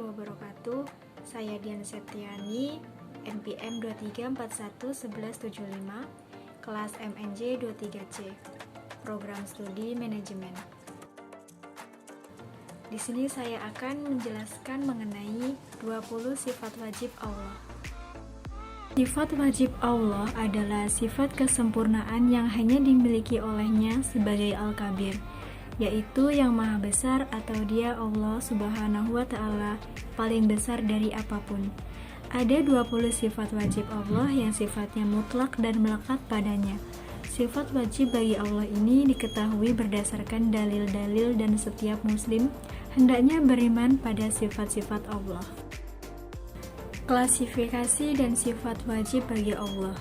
wabarakatuh. Saya Dian Septiani, NPM 23411175, kelas MNJ 23C, Program Studi Manajemen. Di sini saya akan menjelaskan mengenai 20 sifat wajib Allah. Sifat wajib Allah adalah sifat kesempurnaan yang hanya dimiliki olehnya sebagai Al-Kabir, yaitu yang maha besar atau Dia Allah Subhanahu wa Ta'ala paling besar dari apapun. Ada 20 sifat wajib Allah yang sifatnya mutlak dan melekat padanya. Sifat wajib bagi Allah ini diketahui berdasarkan dalil-dalil dan setiap muslim hendaknya beriman pada sifat-sifat Allah. Klasifikasi dan sifat wajib bagi Allah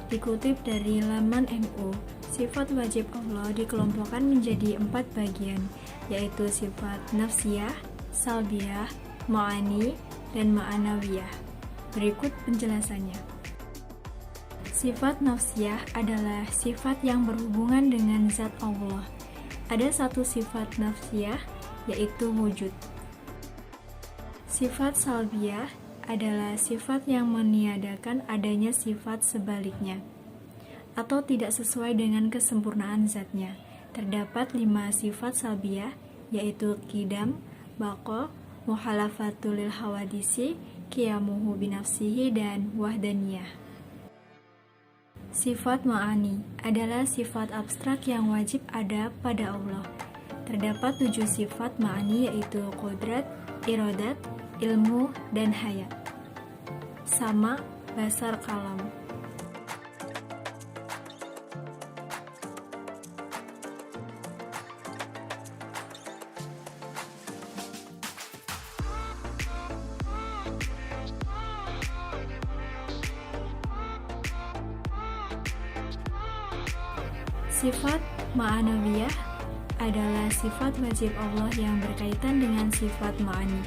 dikutip dari laman NU. Sifat wajib Allah dikelompokkan menjadi 4 bagian, yaitu sifat nafsiyah, salbiyah, ma'ani, dan ma'anawiyah. Berikut penjelasannya. Sifat nafsiyah adalah sifat yang berhubungan dengan zat Allah. Ada satu sifat nafsiyah, yaitu wujud. Sifat salbiyah adalah sifat yang meniadakan adanya sifat sebaliknya atau tidak sesuai dengan kesempurnaan zatnya. Terdapat 5 sifat salbiyah, yaitu qidam, baqa, muhalafatul lil hawadisi, qiyamuhu binafsihi, dan wahdaniyah. Sifat ma'ani adalah sifat abstrak yang wajib ada pada Allah. Terdapat 7 sifat ma'ani, yaitu qudrat, iradat, ilmu, dan hayat. Sama, basar, kalam. Sifat ma'anawiyah adalah sifat wajib Allah yang berkaitan dengan sifat ma'ani.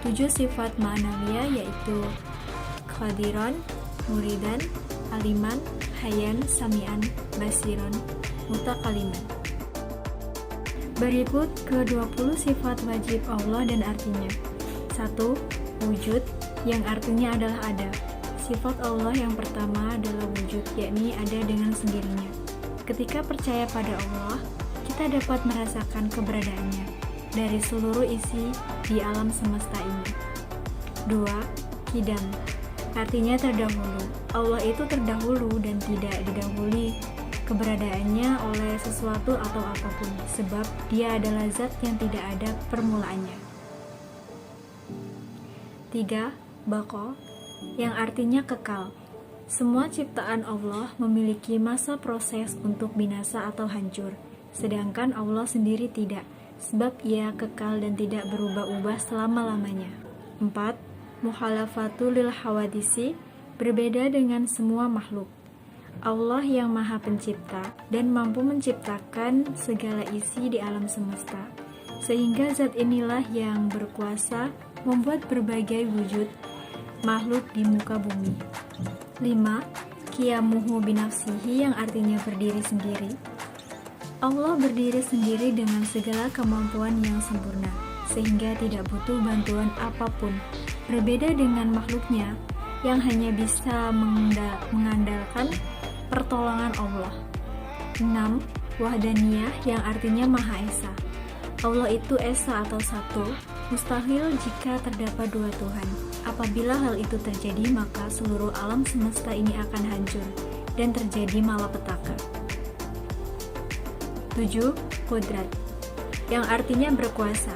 7 sifat ma'anawiyah yaitu qadiran, muridan, aliman, hayan, sami'an, basiron, mutakaliman. Berikut ke-20 sifat wajib Allah dan artinya. 1. Wujud, yang artinya adalah ada. Sifat Allah yang pertama adalah wujud, yakni ada dengan sendirinya. Ketika percaya pada Allah, kita dapat merasakan keberadaannya dari seluruh isi di alam semesta ini. 2. Qidam, artinya terdahulu. Allah itu terdahulu dan tidak didahului keberadaannya oleh sesuatu atau apapun, sebab Dia adalah zat yang tidak ada permulaannya. 3. Baqa, yang artinya kekal. Semua ciptaan Allah memiliki masa proses untuk binasa atau hancur, sedangkan Allah sendiri tidak, sebab Ia kekal dan tidak berubah-ubah selama-lamanya. 4. Muhalafatul lil hawadisi, berbeda dengan semua makhluk. Allah yang maha pencipta dan mampu menciptakan segala isi di alam semesta, sehingga zat inilah yang berkuasa membuat berbagai wujud makhluk di muka bumi. 5. Qiyamuhu binafsihi, yang artinya berdiri sendiri. Allah berdiri sendiri dengan segala kemampuan yang sempurna, sehingga tidak butuh bantuan apapun, berbeda dengan makhluknya yang hanya bisa mengandalkan pertolongan Allah. 6. Wahdaniyah, yang artinya Maha Esa. Allah itu Esa atau satu, mustahil jika terdapat 2 Tuhan. Apabila hal itu terjadi, maka seluruh alam semesta ini akan hancur dan terjadi malapetaka. 7. Qudrat, yang artinya berkuasa.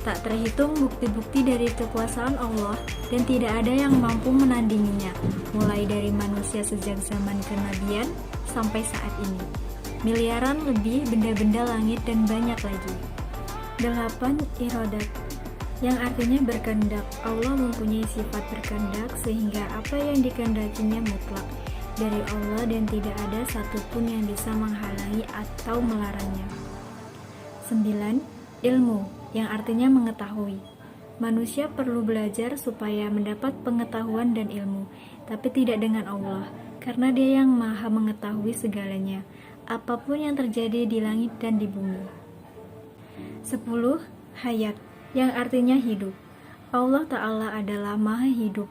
Tak terhitung bukti-bukti dari kekuasaan Allah dan tidak ada yang mampu menandinginya, mulai dari manusia sejak zaman kenabian sampai saat ini. Miliaran lebih benda-benda langit dan banyak lagi. 8. Iradat, yang artinya berkehendak. Allah mempunyai sifat berkehendak sehingga apa yang dikehendakinya mutlak dari Allah dan tidak ada satupun yang bisa menghalangi atau melarangnya. 9. Ilmu, yang artinya mengetahui. Manusia perlu belajar supaya mendapat pengetahuan dan ilmu, tapi tidak dengan Allah, karena Dia yang maha mengetahui segalanya, apapun yang terjadi di langit dan di bumi. 10. Hayat, yang artinya hidup. Allah Ta'ala adalah maha hidup,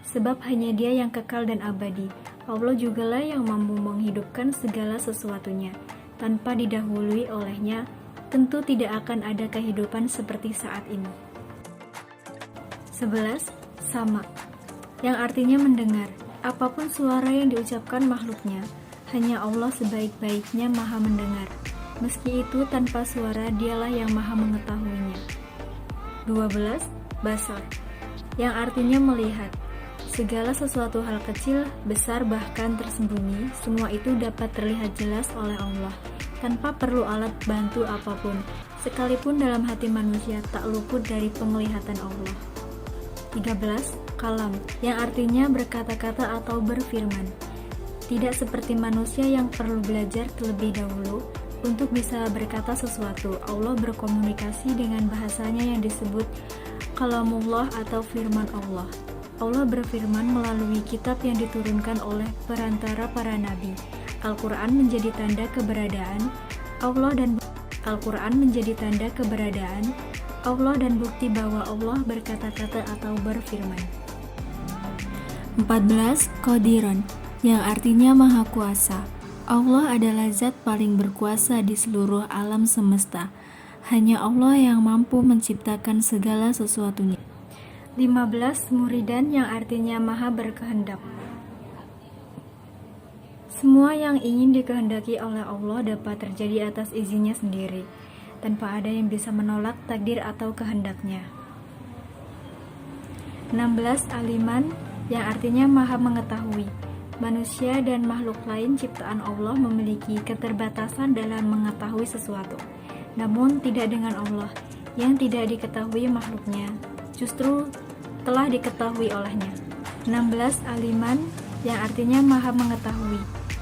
sebab hanya Dia yang kekal dan abadi. Allah jugalah yang mampu menghidupkan segala sesuatunya. Tanpa didahului olehnya, tentu tidak akan ada kehidupan seperti saat ini. 11. Sama, yang artinya mendengar. Apapun suara yang diucapkan makhluknya, hanya Allah sebaik-baiknya maha mendengar. Meski itu tanpa suara, Dialah yang maha mengetahuinya. 12. Basar, yang artinya melihat. Segala sesuatu hal kecil, besar, bahkan tersembunyi, semua itu dapat terlihat jelas oleh Allah, tanpa perlu alat bantu apapun, sekalipun dalam hati manusia tak luput dari penglihatan Allah. 13. Kalam, yang artinya berkata-kata atau berfirman. Tidak seperti manusia yang perlu belajar terlebih dahulu untuk bisa berkata sesuatu, Allah berkomunikasi dengan bahasanya yang disebut kalamullah atau firman Allah. Allah berfirman melalui kitab yang diturunkan oleh perantara para nabi. Al-Quran menjadi tanda keberadaan Allah dan bukti bahwa Allah berkata-kata atau berfirman. 14. Qadiran, yang artinya maha kuasa. Allah adalah zat paling berkuasa di seluruh alam semesta. Hanya Allah yang mampu menciptakan segala sesuatunya. 15. Muridan, yang artinya maha berkehendak. Semua yang ingin dikehendaki oleh Allah dapat terjadi atas izinnya sendiri, tanpa ada yang bisa menolak takdir atau kehendaknya. 16. Aliman, yang artinya maha mengetahui. Manusia dan makhluk lain ciptaan Allah memiliki keterbatasan dalam mengetahui sesuatu. Namun tidak dengan Allah, yang tidak diketahui makhluknya, justru telah diketahui olehnya. 16. Aliman, yang artinya maha mengetahui.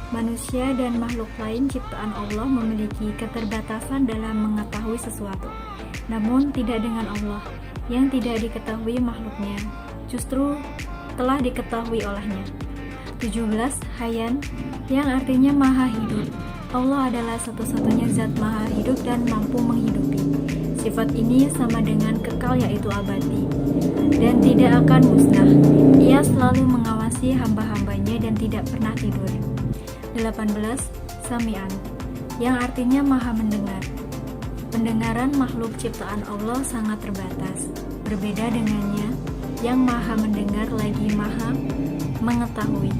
Manusia dan makhluk lain ciptaan Allah memiliki keterbatasan dalam mengetahui sesuatu. Namun tidak dengan Allah, yang tidak diketahui makhluknya, justru telah diketahui olehnya. 17. Hayyan, yang artinya maha hidup. Allah adalah satu-satunya zat maha hidup dan mampu menghidupi. Sifat ini sama dengan kekal, yaitu abadi, dan tidak akan musnah. Ia selalu mengawasi hamba-hambanya dan tidak pernah tidur. 18. Sami'an, yang artinya maha mendengar. Pendengaran makhluk ciptaan Allah sangat terbatas. Berbeda dengannya, yang maha mendengar lagi maha mengetahui.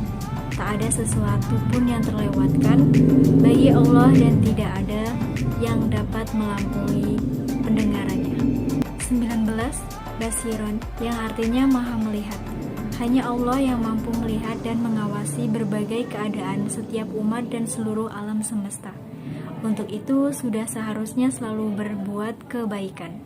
Tak ada sesuatu pun yang terlewatkan bagi Allah dan tidak ada yang dapat melampaui pendengarannya. 19. Basiron, yang artinya maha melihat. Hanya Allah yang mampu melihat dan mengawasi berbagai keadaan setiap umat dan seluruh alam semesta. Untuk itu sudah seharusnya selalu berbuat kebaikan.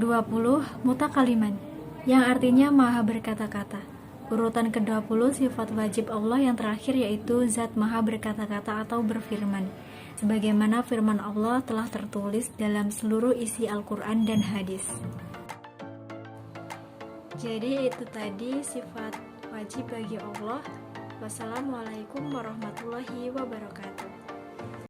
20. Mutakaliman, yang artinya maha berkata-kata. Urutan ke-20 sifat wajib Allah yang terakhir yaitu zat maha berkata-kata atau berfirman, sebagaimana firman Allah telah tertulis dalam seluruh isi Al-Quran dan hadis. Jadi itu tadi sifat wajib bagi Allah. Wassalamualaikum warahmatullahi wabarakatuh.